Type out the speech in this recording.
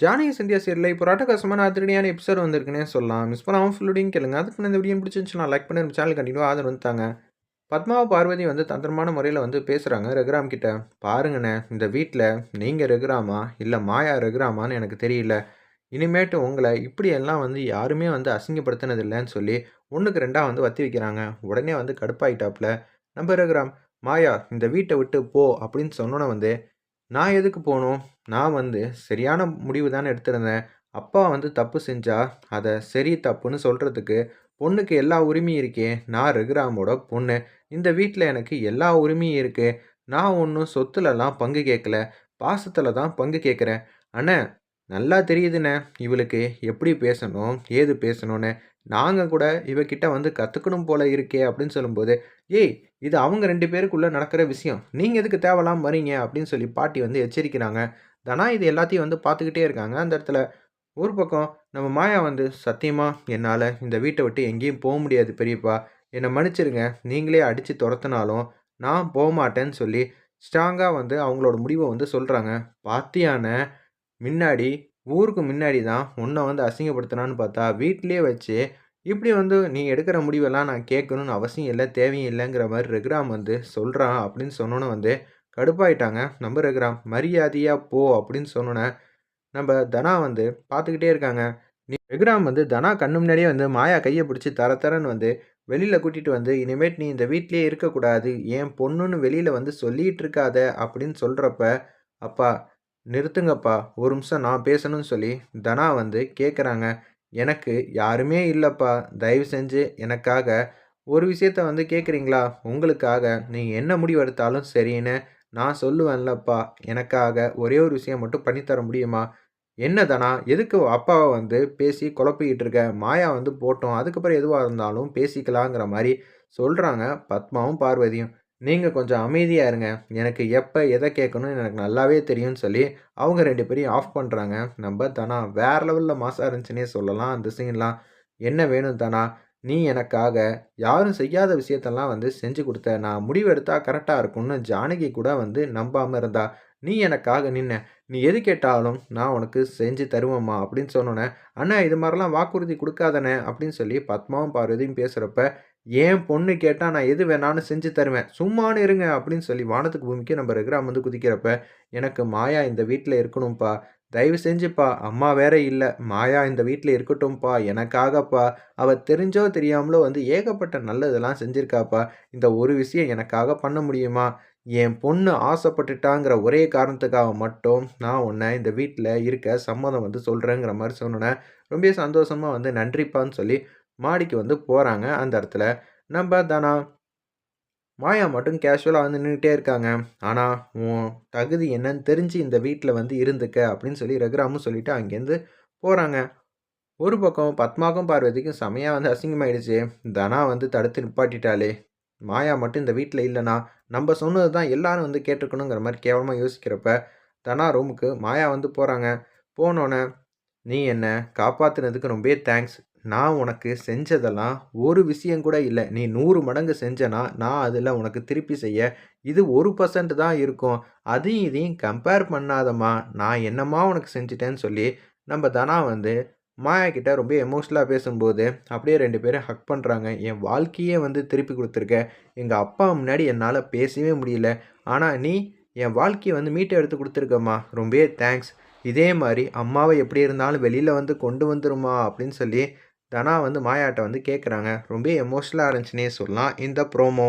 ஜானகி சிந்தியா சீரியல்ல இப்போ அட்டகாசமான அதிரடியான எபிசோட் வந்திருக்குன்னே சொல்லலாம். மிஸ் பண்ணாம ஃபுல்லோடையும் கேளுங்க. அதுக்கு முன்னாடி இந்த வீடியோ பிடிச்சிருந்துச்சுன்னா லைக் பண்ணி நம்ம சேனல் கண்டினியூவா ஆதரவு வந்துத்தாங்க. பத்மாவும் பார்வதி வந்து தந்திரமான முறையில வந்து பேசுறாங்க ரகுராம் கிட்ட. பாருங்கண்ணே, இந்த வீட்ல நீங்க ரகுராமா இல்ல மாயா ரகுராமான்னு எனக்கு தெரியல. இனிமேட்டு உங்கள இப்படியெல்லாம் வந்து யாருமே வந்து அசிங்கப்படுத்தினது இல்லன்னு சொல்லி 1க்கு 2ஆ வந்து வத்தி வைக்கிறாங்க. உடனே வந்து கடுப்பாயிட்டாப்ல. நம்ம ரகுராம், மாயா இந்த வீட்ட விட்டு போ அப்படின்னு சொன்னோனே வந்து நான் எதுக்கு போணும்? நான் வந்து சரியான முடிவு தானே எடுத்திருந்தேன். அப்பா வந்து தப்பு செஞ்சா, அத சரி, தப்புன்னு சொல்றதுக்கு பொண்ணுக்கு எல்லா உரிமையும் இருக்கே. நான் ரகுராமோட பொண்ணு. இந்த வீட்ல எனக்கு எல்லா உரிமையும் இருக்கு. நான் ஒண்ணும் சொத்துலலாம் பங்கு கேட்கல. பாசத்துல தான் பங்கு கேட்கிறேன். அண்ணே, நல்லா தெரியுதுண்ணே இவளுக்கு எப்படி பேசணும், ஏது பேசணும்னு. நாங்க கூட இவகிட்ட வந்து கத்துக்கணும் போல இருக்கே அப்படின்னு சொல்லும்போது, "ஏய், இது அவங்க 2 பேருக்குள்ள நடக்கிற விஷயம். நீங்க எதுக்கு தேவையில்லாம வரீங்க?" அப்படின்னு சொல்லி பாட்டி வந்து எச்சரிக்கிறாங்க. தனா இது எல்லாத்தையும் வந்து பார்த்துக்கிட்டே இருக்காங்க. அந்த இடத்துல ஒரு பக்கம் நம்ம மாயா வந்து, "சத்தியமா என்னால இந்த வீட்ட விட்டு எங்கேயும் போ முடியாது பெரியப்பா. என்ன மன்னிச்சிடுங்க. நீங்களே அடிச்சு தொரத்துனாலும் நான் போமாட்டேன்னு" சொல்லி ஸ்ட்ராங்கா வந்து அவங்களோட முடிவ வந்து சொல்றாங்க. "பாத்தியாண்ணே, முன்னாடி ஊருக்கு முன்னாடி தான் உன்ன வந்து அசிங்கப்படுத்துனான்னு பார்த்தா, வீட்லயே வச்சு இப்படி வந்து நீ எடுக்கிற முடிவெல்லாம் நான் கேட்கணும்னு அவசியம் இல்ல, தேவையும் இல்லங்கிற மாரி ரகுராம் வந்து சொல்றான்." அப்படின்னு சொன்னோனே வந்து கடுப்பாயிட்டாங்க நம்ம ரகுராம். "மரியாதையா போ" அப்படின்னு சொன்னோனே நம்ப தனா வந்து பார்த்துக்கிட்டே இருக்காங்க. ரகுராம் வந்து தனா கண்ணு முன்னாடியே வந்து மாயா கைய பிடிச்சு தர தரன்னு வந்து வெளியில கூட்டிட்டு வந்து, "இனிமேட்டு நீ இந்த வீட்லயே இருக்கக்கூடாது. என் பொண்ணுன்னு வெளியில வந்து சொல்லிட்டு இருக்காத" அப்படின்னு சொல்றப்ப, "அப்பா நிறுத்துங்கப்பா. ஒரு நிமிஷம் நான் பேசணும்னு" சொல்லி தனா வந்து கேட்குறாங்க. "எனக்கு யாருமே இல்லப்பா. தயவு செஞ்சு எனக்காக ஒரு விஷயத்த வந்து கேட்குறீங்களா? உங்களுக்காக நீங்க என்ன முடிவு எடுத்தாலும் சரின்னு நான் சொல்லுவேன்லப்பா. எனக்காக ஒரே ஒரு விஷயம் மட்டும் பண்ணி தர முடியுமா?" "என்ன தனா? எதுக்கு அப்பாவ வந்து பேசி குழப்பிக்கிட்டு இருக்க? மாயா வந்து போட்டும். அதுக்கப்புறம் எதுவா இருந்தாலும் பேசிக்கலாங்கிற" மாரி சொல்றாங்க பத்மாவும், பார்வதியும். "நீங்க கொஞ்சம் அமைதியா இருங்க. எனக்கு எப்ப எத கேட்கணும்னு எனக்கு நல்லாவே தெரியும்னு" சொல்லி அவங்க 2 பேரையும் ஆஃப் பண்றாங்க. நம்ப தனா வேற லெவல்ல மாஸா இருந்துச்சுன்னே சொல்லலாம் அந்த சீன்லாம். "என்ன வேணும் தனா? நீ எனக்காக யாரும் செய்யாத விஷயத்தெல்லாம் வந்து செஞ்சு குடுத்த. நான் முடிவு எடுத்தா கரெக்ட்டா இருக்கும்னு ஜானகி கூட வந்து நம்பாம இருந்தா. நீ எனக்காக நின்ன. நீ எது கேட்டாலும் நான் உனக்கு செஞ்சு தருவேன்ம்மா" அப்படின்னு சொன்னோனே, "அண்ணா இது மாரிலாம் வாக்குறுதி குடுக்காதண்ணே" அப்படின்னு சொல்லி பத்மாவும், பார்வதியும் பேசுறப்ப, "என் பொண்ணு கேட்டா நான் எது வேணாலும் செஞ்சு தருவேன். சும்மானு இருங்க" அப்படின்னு சொல்லி வானத்துக்கு பூமிக்கு நம்ம ரகுராம் வந்து குதிக்கிறப்ப, "எனக்கு மாயா இந்த வீட்ல இருக்கணும்ப்பா. தயவு செஞ்சுப்பா. அம்மா வேற இல்ல. மாயா இந்த வீட்ல இருக்கட்டும்ப்பா. எனக்காகப்பா. அவ தெரிஞ்சோ தெரியாமலோ வந்து ஏகப்பட்ட நல்லதெல்லாம் செஞ்சிருக்காப்பா. இந்த ஒரு விஷயம் எனக்காக பண்ண முடியுமா? என் பொண்ணு ஆசைப்பட்டுட்டாங்கிற ஒரே காரணத்துக்காக மட்டும் நான் உன்ன இந்த வீட்ல இருக்க சம்மதம் வந்து சொல்றேங்கிற மாரி சொன்னோனே, ரொம்பவே சந்தோஷமா வந்து நன்றிப்பான்னு சொல்லி மாடிக்கு வந்து போறாங்க. அந்த இடத்துல நம்ப தனா, மாயா மட்டும் கேஷுவலா வந்து நின்னுட்டே இருக்காங்க. "ஆனா, உன் தகுதி என்னன்னு தெரிஞ்சு இந்த வீட்ல வந்து இருந்துக்க" அப்படின்னு சொல்லி ரகுராமும் சொல்லிட்டு அங்கேருந்து போறாங்க. ஒரு பக்கம் பத்மாவுக்கும், பார்வதிக்கும் செமையா வந்து அசிங்கமாயிடுச்சு. தனா வந்து தடுத்து நிப்பாட்டிட்டாளே! மாயா மட்டும் இந்த வீட்ல இல்லன்னா, நம்ப சொன்னது தான் எல்லாரும் வந்து கேட்டுருக்கணுங்கிற மாரி கேவலமா யோசிக்கிறப்ப, தனா ரூமுக்கு மாயா வந்து போறாங்க. போனோனே, "நீ என்ன காப்பாத்துனதுக்கு ரொம்பவே தேங்க்ஸ். நான் உனக்கு செஞ்சதெல்லாம் ஒரு விஷயம் கூட இல்ல. நீ 100 மடங்கு செஞ்சனா, நான் அதுல உனக்கு திருப்பி செய்ய இது 1% தான் இருக்கும். அதையும் இதையும் கம்பேர் பண்ணாதம்மா. நான் என்னம்மா உனக்கு செஞ்சுட்டேன்னு" சொல்லி நம்ப தனா வந்து மாயா கிட்ட ரொம்ப எமோஷனலா பேசும்போது, அப்படியே 2 பேரும் ஹக் பண்றாங்க. "என் வாழ்க்கையே வந்து திருப்பி குடுத்துருக்க. எங்க அப்பா முன்னாடி என்னால பேசவே முடியல. ஆனா நீ என் வாழ்க்கைய வந்து மீட்டு எடுத்து குடுத்துருக்கம்மா. ரொம்பவே தேங்க்ஸ். இதே மாரி அம்மாவ எப்படி இருந்தாலும் வெளில வந்து கொண்டு வந்துரும்மா" அப்படின்னு சொல்லி தனா வந்து மாயாட்ட வந்து கேட்குறாங்க. ரொம்ப எமோஷனலா இருந்துச்சுன்னே சொல்லலாம் இந்த ப்ரோமோ.